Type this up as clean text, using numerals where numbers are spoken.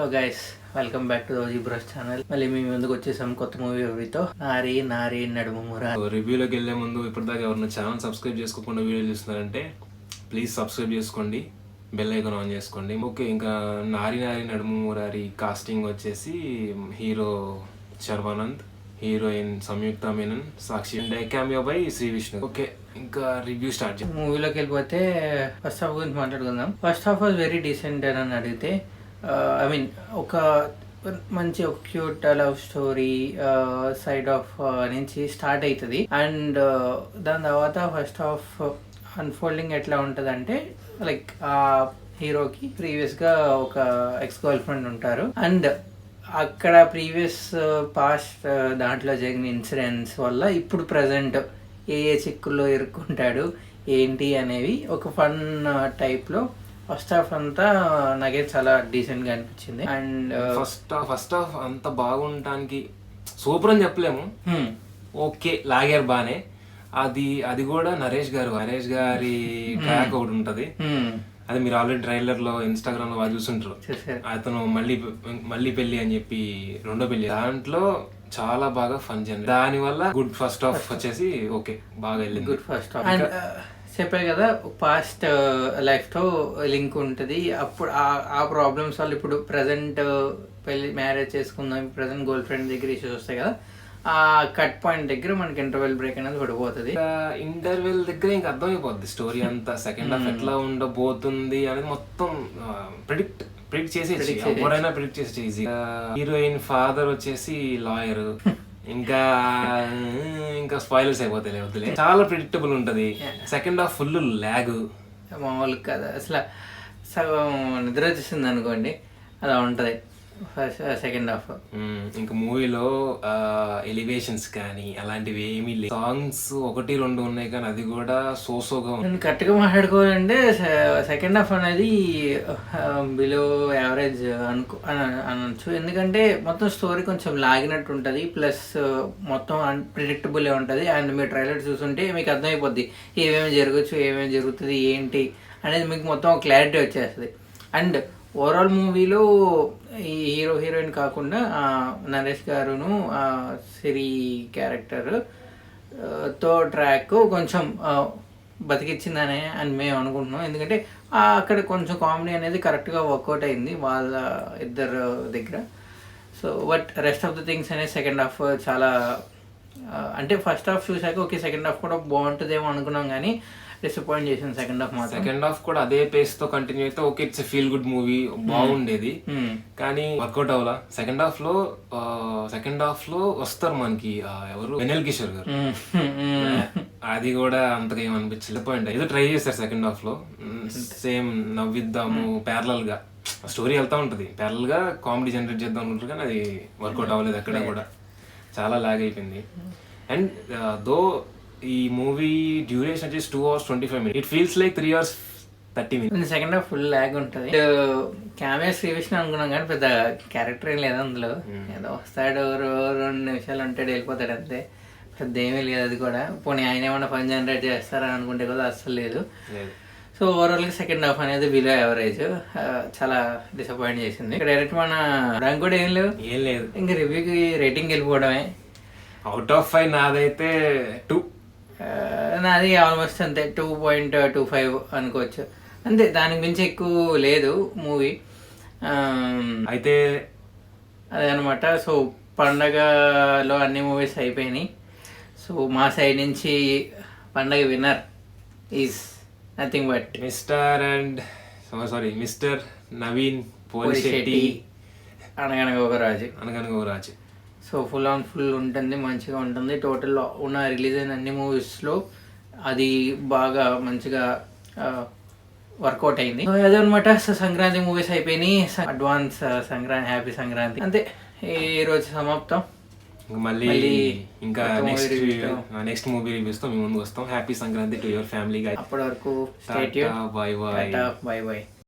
Hello guys, welcome back to OG bros channel. మళ్ళీ మీ ముందుకు వచ్చేసాం కొత్త మూవీ రివ్యూతో. నారి నారి నడుము మురా. రివ్యూలోకి వెళ్ళే ముందు ఇప్పటిదాకా ఎవరైనా ఛానల్ సబ్స్క్రైబ్ చేసుకోకుండా వీడియో చూస్తున్నారంటే ప్లీజ్ సబ్స్క్రైబ్ చేసుకోండి, బెల్ ఐకాన్ ఆన్ చేసుకోండి. ఓకే, ఇంకా నారి నారి నడుము మురారి కాస్టింగ్ వచ్చేసి hero Sharwanand, heroine Samyuktha Menon, Sakshi and cameo by Sree Vishnu. Okay, ఇంకా రివ్యూ స్టార్ట్ చేద్దాం. మూవీలోకి వెళ్ళిపోతే ఫస్ట్ హాఫ్ గురించి మాట్లాడుకుందాం. First half was very decent అని అడిగితే ఐ మీన్ ఒక మంచి ఒక cute love story side of నుంచి స్టార్ట్ అవుతుంది. అండ్ దాని తర్వాత ఫస్ట్ హాఫ్ అన్ఫోల్డింగ్ ఎట్లా ఉంటుంది అంటే లైక్ ఆ హీరోకి ప్రీవియస్గా ఒక ఎక్స్ గర్ల్ ఫ్రెండ్ ఉంటారు. అండ్ అక్కడ ప్రీవియస్ పాస్ట్ దాంట్లో జరిగిన ఇన్సిడెంట్స్ వల్ల ఇప్పుడు ప్రజెంట్ ఏ చిక్కుల్లో ఇరుక్కుంటాడు ఏంటి అనేవి ఒక ఫన్ టైప్లో ఫస్ట్ హాఫ్ అంతా నాకే చాలా డీసెంట్ గా అనిపించింది. అండ్ ఫస్ట్ హాఫ్ అంత బాగుండటానికి సూపర్ అని చెప్పలేము, ఓకే లాగారు బానే. అది కూడా నరేష్ గారి ట్రాక్ ఒకటి ఉంటది, అది మీరు ఆల్రెడీ ట్రైలర్ లో ఇన్స్టాగ్రామ్ లో వాళ్ళు చూసుంటారు. అతను మళ్ళీ పెళ్లి అని చెప్పి రెండో పెళ్లి, దాంట్లో చాలా బాగా ఫన్ చేయండి. దాని వల్ల గుడ్ ఫస్ట్ హాఫ్ వచ్చేసి ఓకే బాగా వెళ్ళింది. Good first half. అండ్ చెప్పారు కదా పాస్ట్ లైఫ్ తో లింక్ ఉంటుంది. అప్పుడు ఆ ప్రాబ్లమ్స్ వల్ల ఇప్పుడు ప్రజెంట్ పెళ్లి మ్యారేజ్ చేసుకుందాం, ప్రజెంట్ గర్ల్ ఫ్రెండ్ దగ్గర ఇష్యూస్ వస్తాయి కదా, ఆ కట్ పాయింట్ దగ్గర మనకి ఇంటర్వెల్ బ్రేక్ అనేది పడిపోతుంది. ఇంటర్వెల్ దగ్గర ఇంకా అర్థమైపోద్ది స్టోరీ అంతా. సెకండ్ హాఫ్ ఎట్లా ఉండబోతుంది అనేది మొత్తం ప్రిడిక్ట్ చేసేసి ఎవరైనా ప్రిడిక్ట్ చేసేసి ఈజీ. హీరోయిన్ ఫాదర్ వచ్చేసి లాయర్, ఇంకా స్పాయిలర్స్ అయిపోతాయి వద్దులే. చాలా ప్రిడిక్టబుల్ ఉంటది. సెకండ్ హాఫ్ ఫుల్ ల్యాగ్, మామూలు కదా అసలు. సగం నిద్ర వచ్చేసింది అనుకోండి, అలా ఉంటది సెకండ్ హాఫ్. ఇంకా మూవీలో ఎలివేషన్స్ కానీ అలాంటివి ఏమీ లేవు. సాంగ్స్ 1-2 ఉన్నాయి కానీ అది కూడా సోసోగా ఉంది. నేను కరెక్ట్గా మాట్లాడుకోవాలంటే సెకండ్ హాఫ్ అనేది బిలో యావరేజ్ అనొచ్చు. ఎందుకంటే మొత్తం స్టోరీ కొంచెం లాగినట్టు ఉంటుంది, ప్లస్ మొత్తం అన్ప్రిడిక్టబుల్ ఉంటుంది. అండ్ మీరు ట్రైలర్ చూస్తుంటే మీకు అర్థమైపోద్ది ఏమేమి జరగచ్చు, ఏమేమి జరుగుతుంది ఏంటి అనేది మీకు మొత్తం క్లారిటీ వచ్చేస్తుంది. అండ్ ఓవరాల్ మూవీలో ఈ హీరోయిన్ కాకుండా నరేష్ గారును సిరి క్యారెక్టర్ తో ట్రాక్ కొంచెం బతికిచ్చిందనే అని మేము అనుకుంటున్నాం. ఎందుకంటే అక్కడ కొంచెం కామెడీ అనేది కరెక్ట్గా వర్కౌట్ అయింది వాళ్ళ ఇద్దరు దగ్గర. So but rest of the things అనేది సెకండ్ హాఫ్ చాలా అంటే ఫస్ట్ హాఫ్ చూసాక ఓకే సెకండ్ హాఫ్ కూడా బాగుంటుందేమో అనుకున్నాం, కానీ డిసప్పాయింట్ చేసింది సెకండ్ హాఫ్ మాత్రం. సెకండ్ హాఫ్ కూడా అదే పేస్ తో కంటిన్యూ అయితే okay it's feel good movie బాగుండేది, కానీ వర్కౌట్ అవ్వాల. సెకండ్ హాఫ్ లో వస్తారు మనకి ఎవరు, వెన్నెల కిషోర్ గారు, అది కూడా అంతగా ఏమనిపించలేదు. పాయింట్ ఏదో ట్రై చేస్తారు సెకండ్ హాఫ్ లో, సేమ్ నవ్విద్దాము ప్యారలల్ గా స్టోరీ వెళ్తా ఉంటది, ప్యారలల్ గా కామెడీ జనరేట్ చేద్దాం అనుకుంటారు, కానీ అది వర్కౌట్ అవ్వలేదు అక్కడ కూడా, చాలా లాగ్ అయిపోయింది. అండ్ దో ఈ మూవీ డ్యూరేషన్ వచ్చేసి 2 hours 25 minutes, it feels like 3 hours 30 minutes. Second half full lag ఉంటుంది. క్యామియో శ్రీ విష్ణు అనుకున్నాం కానీ పెద్ద క్యారెక్టర్ ఏం లేదు అందులో. ఏదో వస్తాడు 2 నిమిషాలు ఉంటాడు వెళ్ళిపోతాడు అంతే, పెద్ద ఏమీ లేదు. అది కూడా పోనీ ఆయన ఏమన్నా ఫన్ జనరేట్ చేస్తారని అనుకుంటే కదా అస్సలు లేదు. సో ఓవరాల్గా సెకండ్ హాఫ్ అనేది బిలో యావరేజ్, చాలా డిసప్పాయింట్ చేసింది. డైరెక్ట్ మన ర్యాంక్ కూడా ఏం లేదు, ఇంకా రివ్యూకి రేటింగ్ వెళ్ళిపోవడమే. అవుట్ ఆఫ్ 5 నాదైతే 2, నాది ఆల్మోస్ట్ అంతే 2.25 అనుకోవచ్చు అంతే, దానికి మించి ఎక్కువ లేదు మూవీ అయితే. అదే అనమాట. సో పండగలో అన్ని మూవీస్ అయిపోయినాయి. సో మా సైడ్ నుంచి పండగ winner is nothing but mister Naveen Polishetty, Anaganaga Oka Raju. So full ఉంటుంది, మంచిగా ఉంటుంది. టోటల్ ఉన్న రిలీజ్ అయిన అన్ని మూవీస్లో అది బాగా మంచిగా వర్కౌట్ అయింది. అదనమాట. సో సంక్రాంతి మూవీస్ అయిపోయినాయి. Advance Sankranti, happy Sankranti. అంతే, ఈ రోజు సమాప్తం. మళ్ళీ ఇంకా నెక్స్ట్ మూవీ రివ్యూస్ తో మేము ముందు వస్తాం. Happy Sankranti to your family. అప్పటి వరకు బై బై.